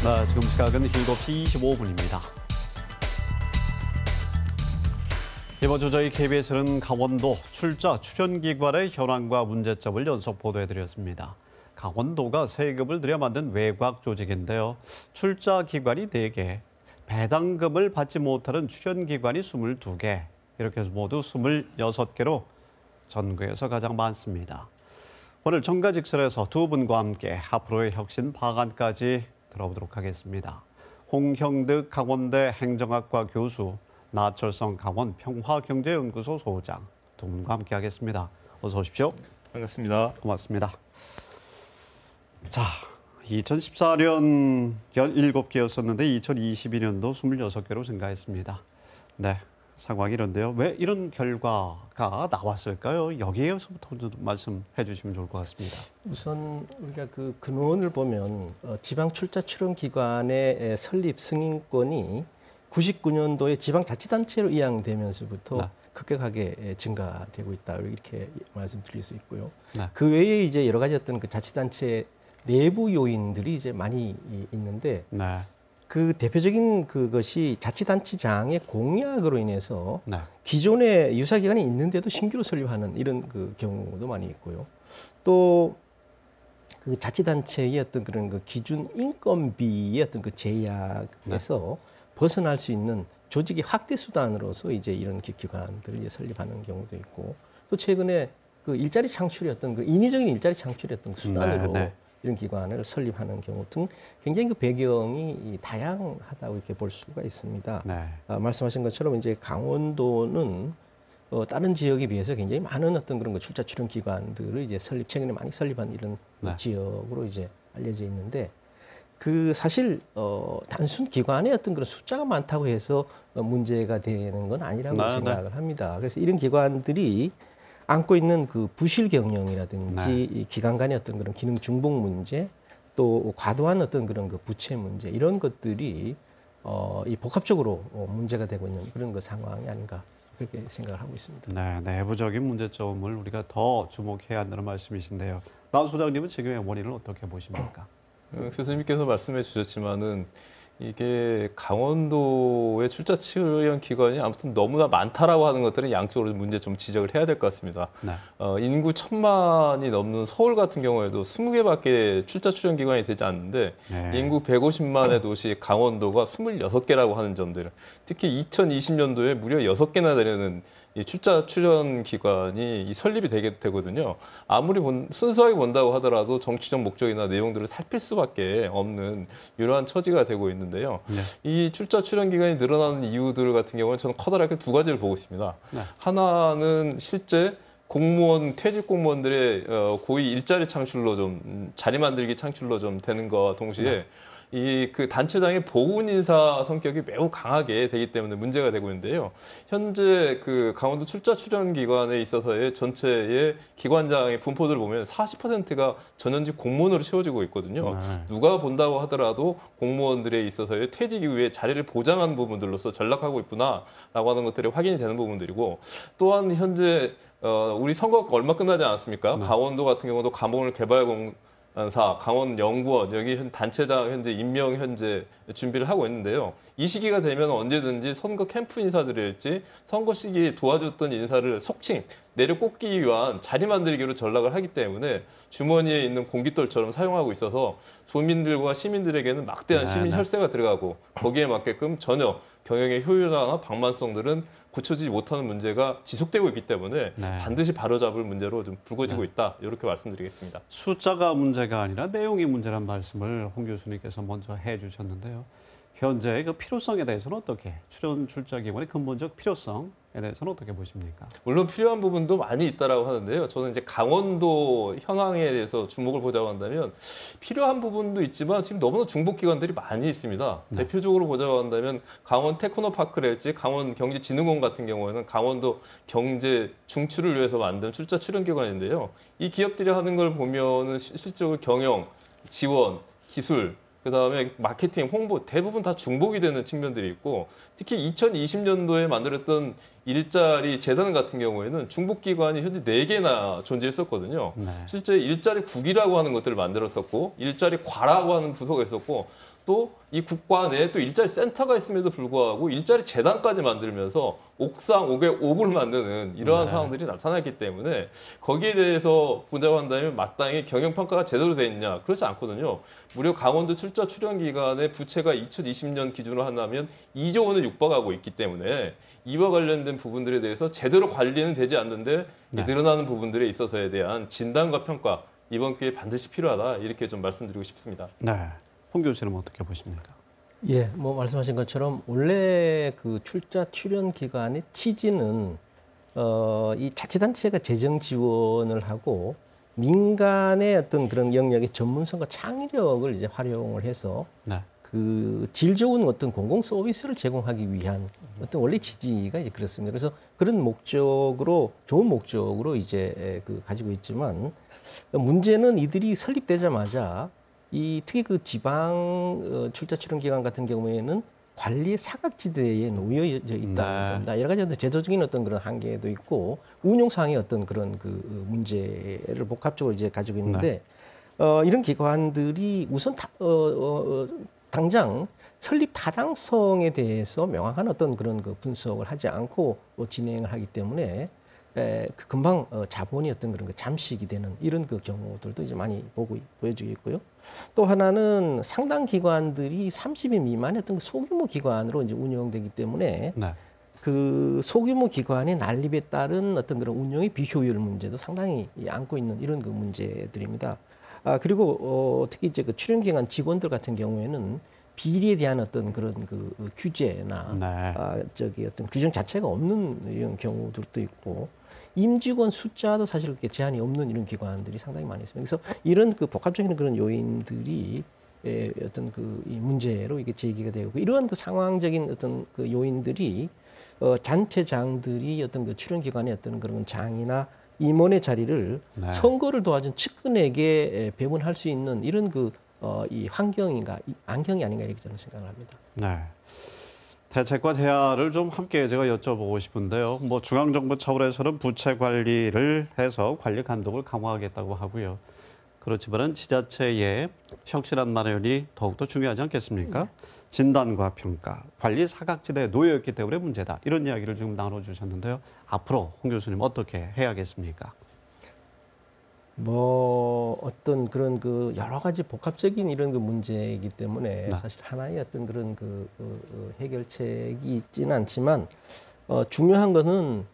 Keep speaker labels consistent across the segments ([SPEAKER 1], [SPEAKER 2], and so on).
[SPEAKER 1] 네, 지금 시각은 7시 25분입니다. 이번 주 저희 KBS는 강원도 출자 출연기관의 현황과 문제점을 연속 보도해드렸습니다. 강원도가 세금을 들여 만든 외곽 조직인데요. 출자 기관이 4개, 배당금을 받지 못하는 출연기관이 22개, 이렇게 해서 모두 26개로 전국에서 가장 많습니다. 오늘 정가직설에서 두 분과 함께 앞으로의 혁신 방안까지 들어보도록 하겠습니다. 홍형득 강원대 행정학과 교수, 나철성 강원 평화경제연구소 소장 두 분과 함께 하겠습니다. 어서 오십시오.
[SPEAKER 2] 반갑습니다.
[SPEAKER 1] 고맙습니다. 자, 2014년 17개였었는데 2022년도 26개로 증가했습니다. 네, 상황이 이런데요. 왜 이런 결과가 나왔을까요? 여기에서부터 좀 말씀해 주시면 좋을 것 같습니다.
[SPEAKER 3] 우선 우리가 그 근원을 보면 지방 출자 출연 기관의 설립 승인권이 99년도에 지방자치단체로 이양되면서부터
[SPEAKER 1] 네.
[SPEAKER 3] 급격하게 증가되고 있다 이렇게 말씀드릴 수 있고요.
[SPEAKER 1] 네.
[SPEAKER 3] 그 외에 이제 여러 가지 어떤 그 자치단체 내부 요인들이 이제 많이 있는데
[SPEAKER 1] 네.
[SPEAKER 3] 그 대표적인 그것이 자치단체장의 공약으로 인해서
[SPEAKER 1] 네.
[SPEAKER 3] 기존에 유사기관이 있는데도 신규로 설립하는 이런 그 경우도 많이 있고요. 또 그 자치단체의 어떤 그런 그 기준 인건비의 어떤 그 제약에서 벗어날 수 있는 조직의 확대 수단으로서 이제 이런 기관들을 이제 설립하는 경우도 있고, 또 최근에 그 일자리 창출이었던 그 인위적인 일자리 창출이었던 그 수단으로 이런 기관을 설립하는 경우 등 굉장히 그 배경이 다양하다고 이렇게 볼 수가 있습니다.
[SPEAKER 1] 네.
[SPEAKER 3] 말씀하신 것처럼 이제 강원도는 다른 지역에 비해서 굉장히 많은 어떤 그런 거 출자 출연 기관들을 이제 최근에 많이 설립한 이런 지역으로 이제 알려져 있는데, 그 사실 단순 기관의 어떤 그런 숫자가 많다고 해서 문제가 되는 건 아니라고 생각을 합니다. 그래서 이런 기관들이 안고 있는 그 부실 경영이라든지 이 기관 간의 어떤 그런 기능 중복 문제, 또 과도한 어떤 그런 그 부채 문제, 이런 것들이 이 복합적으로 문제가 되고 있는 그런 그 상황이 아닌가 그렇게 생각을 하고 있습니다.
[SPEAKER 1] 네, 내부적인 문제점을 우리가 더 주목해야 한다는 말씀이신데요. 나 소장님은 지금의 원인을 어떻게 보십니까?
[SPEAKER 2] 교수님께서 말씀해 주셨지만은 이게 강원도의 출자 출연 기관이 아무튼 너무나 많다라고 하는 것들은 양쪽으로 문제 좀 지적을 해야 될 것 같습니다.
[SPEAKER 1] 네.
[SPEAKER 2] 인구 1000만이 넘는 서울 같은 경우에도 20개밖에 출자 출연 기관이 되지 않는데 인구 150만의 도시 강원도가 26개라고 하는 점들, 특히 2020년도에 무려 6개나 되는 이 출자 출연 기관이 설립이 되거든요. 아무리 순수하게 본다고 하더라도 정치적 목적이나 내용들을 살필 수밖에 없는 이러한 처지가 되고 있는데요. 이 출자 출연 기관이 늘어나는 이유들 같은 경우는 저는 커다랗게 두 가지를 보고 있습니다. 하나는 실제 공무원, 퇴직 공무원들의 고위 일자리 창출로 좀 자리 만들기 창출로 좀 되는 것과 동시에 이 그 단체장의 보훈 인사 성격이 매우 강하게 되기 때문에 문제가 되고 있는데요. 현재 그 강원도 출자 출연 기관에 있어서의 전체의 기관장의 분포들을 보면 40%가 전현직 공무원으로 채워지고 있거든요. 누가 본다고 하더라도 공무원들에 있어서의 퇴직 이후에 자리를 보장하는 부분들로서 전락하고 있구나라고 하는 것들이 확인이 되는 부분들이고, 또한 현재 우리 선거가 얼마 끝나지 않았습니까? 강원도 같은 경우도 감원개발공사, 강원연구원, 여기 단체장 현재 임명 현재 준비를 하고 있는데요. 이 시기가 되면 언제든지 선거 캠프 인사들일지 선거 시기에 도와줬던 인사를 속칭 내려 꽂기 위한 자리 만들기로 전락을 하기 때문에 주머니에 있는 공깃돌처럼 사용하고 있어서 도민들과 시민들에게는 막대한 시민 혈세가 들어가고, 거기에 맞게끔 전혀 경영의 효율화나 방만성들은 굳혀지지 못하는 문제가 지속되고 있기 때문에 반드시 바로잡을 문제로 좀 불거지고 있다, 이렇게 말씀드리겠습니다.
[SPEAKER 1] 숫자가 문제가 아니라 내용이 문제란 말씀을 홍 교수님께서 먼저 해주셨는데요. 현재 그 필요성에 대해서는 어떻게, 출연 출자 기관의 근본적 필요성에 대해서는 어떻게 보십니까?
[SPEAKER 2] 물론 필요한 부분도 많이 있다라고 하는데요. 저는 이제 강원도 현황에 대해서 주목을 보자고 한다면 필요한 부분도 있지만 지금 너무나 중복 기관들이 많이 있습니다. 대표적으로 보자고 한다면 강원 테크노파크랄지 강원경제진흥원 같은 경우에는 강원도 경제 중추를 위해서 만든 출자 출연 기관인데요. 이 기업들이 하는 걸 보면은 실질적으로 경영, 지원, 기술, 그다음에 마케팅, 홍보 대부분 다 중복이 되는 측면들이 있고, 특히 2020년도에 만들었던 일자리 재단 같은 경우에는 중복기관이 현재 4개나 존재했었거든요. 실제 일자리 국이라고 하는 것들을 만들었었고, 일자리 과라고 하는 부서가 있었고, 또 이 국관에 또 일자리 센터가 있음에도 불구하고 일자리 재단까지 만들면서 옥상 옥을 만드는 이러한 상황들이 나타났기 때문에 거기에 대해서 보자고 한다면 마땅히 경영평가가 제대로 돼 있냐? 그렇지 않거든요. 무려 강원도 출자 출연 기간의 부채가 2020년 기준으로 한다면 2조 원을 육박하고 있기 때문에 이와 관련된 부분들에 대해서 제대로 관리는 되지 않는데 늘어나는 부분들에 있어서에 대한 진단과 평가 이번 기회에 반드시 필요하다 이렇게 좀 말씀드리고 싶습니다.
[SPEAKER 1] 네, 홍 교수님 어떻게 보십니까?
[SPEAKER 3] 예, 뭐 말씀하신 것처럼 원래 그 출자 출연 기관의 취지는 이 자치단체가 재정 지원을 하고 민간의 어떤 그런 영역의 전문성과 창의력을 이제 활용을 해서 그 질 좋은 어떤 공공 서비스를 제공하기 위한 어떤 원래 취지가 이제 그렇습니다. 그래서 그런 목적으로 좋은 목적으로 이제 그 가지고 있지만 문제는 이들이 설립되자마자 이 특히 그 지방 출자 출연 기관 같은 경우에는 관리의 사각지대에 놓여져 있다는 겁니다. 여러 가지 어떤 제도적인 어떤 그런 한계도 있고 운용상의 어떤 그런 그 문제를 복합적으로 이제 가지고 있는데 이런 기관들이 우선 당장 설립 타당성에 대해서 명확한 어떤 그런 그 분석을 하지 않고 진행을 하기 때문에 금방 자본이 어떤 그런 그 잠식이 되는 이런 그 경우들도 이제 많이 보여지고 있고요. 또 하나는 상당 기관들이 30인 미만의 어떤 그 소규모 기관으로 이제 운영되기 때문에 그 소규모 기관의 난립에 따른 어떤 그런 운영의 비효율 문제도 상당히 안고 있는 이런 그 문제들입니다. 그리고 특히 이제 그 출연기관 직원들 같은 경우에는 비리에 대한 어떤 그런 그 규제나 어떤 규정 자체가 없는 이런 경우들도 있고 임직원 숫자도 사실 그렇게 제한이 없는 이런 기관들이 상당히 많이 있습니다. 그래서 이런 그 복합적인 그런 요인들이 어떤 그 이 문제로 이게 제기가 되고 이러한 그 상황적인 어떤 그 요인들이 단체장들이 어떤 그 출연기관의 어떤 그런 장이나 임원의 자리를 선거를 도와준 측근에게 배분할 수 있는 이런 이 환경인가, 안경이 아닌가 이렇게 저는 생각을 합니다.
[SPEAKER 1] 네. 대책과 대안을 좀 함께 제가 여쭤보고 싶은데요. 뭐 중앙정부 차원에서는 부채 관리를 해서 관리 감독을 강화하겠다고 하고요. 그렇지만은 지자체의 혁신안 마련이 더욱더 중요하지 않겠습니까? 진단과 평가, 관리 사각지대에 놓여 있기 때문에 문제다. 이런 이야기를 지금 나눠주셨는데요. 앞으로 홍 교수님 어떻게 해야겠습니까?
[SPEAKER 3] 뭐 어떤 그런 그 여러 가지 복합적인 이런 그 문제이기 때문에 사실 하나의 어떤 그런 그 해결책이 있지는 않지만 중요한 거는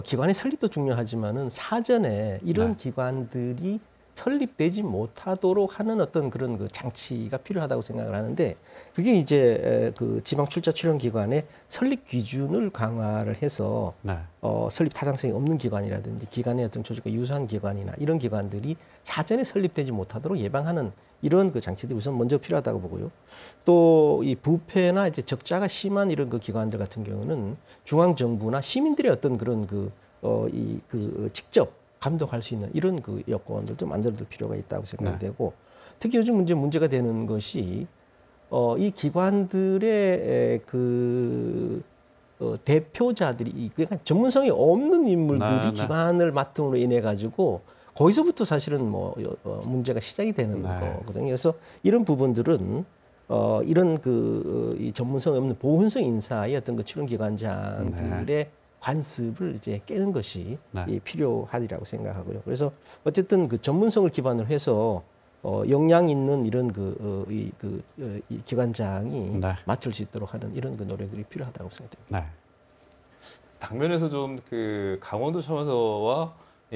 [SPEAKER 3] 기관의 설립도 중요하지만은 사전에 이런 기관들이 설립되지 못하도록 하는 어떤 그런 그 장치가 필요하다고 생각을 하는데 그게 이제 그 지방 출자 출연 기관의 설립 기준을 강화를 해서 설립 타당성이 없는 기관이라든지 기관의 어떤 조직과 유사한 기관이나 이런 기관들이 사전에 설립되지 못하도록 예방하는 이런 그 장치들이 우선 먼저 필요하다고 보고요. 또 이 부패나 이제 적자가 심한 이런 그 기관들 같은 경우는 중앙 정부나 시민들의 어떤 그런 직접 감독할 수 있는 이런 그 여건들도 만들어둘 필요가 있다고 생각이 되고 특히 요즘 문제가 되는 것이 이 기관들의 대표자들이 그러니까 전문성이 없는 인물들이 기관을 맡음으로 인해 가지고 거기서부터 사실은 문제가 시작이 되는 거거든요. 그래서 이런 부분들은 이런 이 전문성이 없는 보훈성 인사의 어떤 그 출연기관장들의 관습을 이제 깨는 것이 필요하리라고 생각하고요. 그래서 어쨌든 그 전문성을 기반으로 해서 역량 있는 이런 이 기관장이 맡을 수 있도록 하는 이런 그 노력들이 필요하다고 생각됩니다.
[SPEAKER 2] 당면에서 좀 그 강원도 차원에서와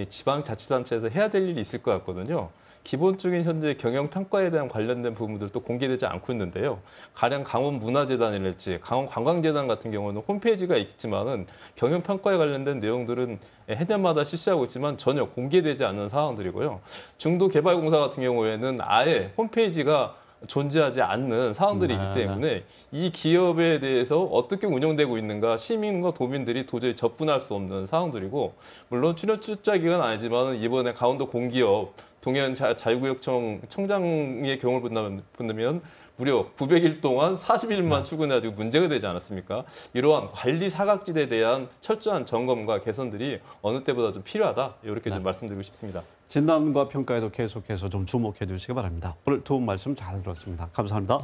[SPEAKER 2] 지방자치단체에서 해야 될 일이 있을 것 같거든요. 기본적인 현재 경영평가에 대한 관련된 부분들도 공개되지 않고 있는데요. 가령 강원문화재단이랄지 강원관광재단 같은 경우는 홈페이지가 있지만은 경영평가에 관련된 내용들은 해년마다 실시하고 있지만 전혀 공개되지 않는 상황들이고요. 중도개발공사 같은 경우에는 아예 홈페이지가 존재하지 않는 상황들이기 때문에 이 기업에 대해서 어떻게 운영되고 있는가 시민과 도민들이 도저히 접근할 수 없는 상황들이고 물론 출자 기간 아니지만 이번에 강원도 공기업 동해안 자유구역청 청장의 경우를 본다면 무려 900일 동안 40일만 출근해가지고 문제가 되지 않았습니까? 이러한 관리 사각지대에 대한 철저한 점검과 개선들이 어느 때보다 좀 필요하다. 이렇게 좀 말씀드리고 싶습니다.
[SPEAKER 1] 진단과 평가에도 계속해서 좀 주목해 주시기 바랍니다. 오늘 도움 말씀 잘 들었습니다. 감사합니다.